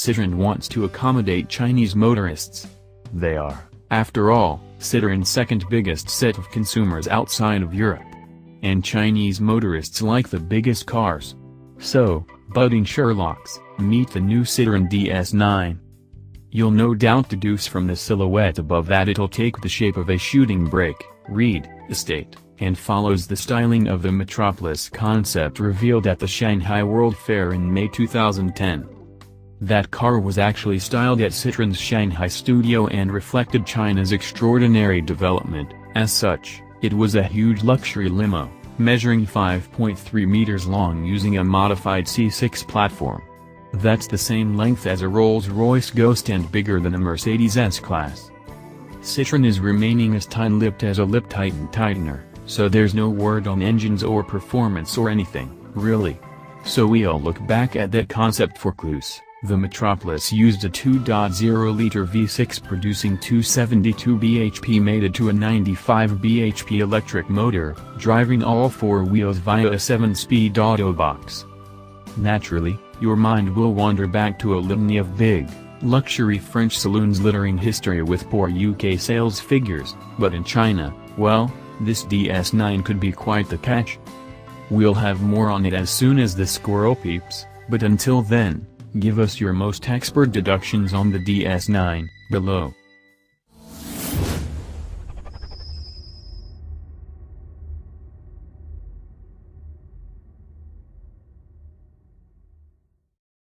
Citroën wants to accommodate Chinese motorists. They are, after all, Citroën's second biggest set of consumers outside of Europe. And Chinese motorists like the biggest cars. So, budding Sherlocks, meet the new Citroen DS9. You'll no doubt deduce from the silhouette above that it'll take the shape of a shooting brake, read, estate, and follows the styling of the Metropolis concept revealed at the Shanghai World Fair in May 2010. That car was actually styled at Citroen's Shanghai studio and reflected China's extraordinary development. As such, it was a huge luxury limo, measuring 5.3 meters long using a modified C6 platform. That's the same length as a Rolls-Royce Ghost and bigger than a Mercedes S-Class. Citroën is remaining as tight-lipped as a lip tighten tightener, so there's no word on engines or performance or anything, really. So we'll look back at that concept for clues. The Metropolis used a 2.0-liter V6 producing 272 bhp mated to a 95 bhp electric motor, driving all four wheels via a 7-speed auto box. Naturally, your mind will wander back to a litany of big, luxury French saloons littering history with poor UK sales figures, but in China, well, this DS9 could be quite the catch. We'll have more on it as soon as the squirrel peeps, but until then, give us your most expert deductions on the DS9, below.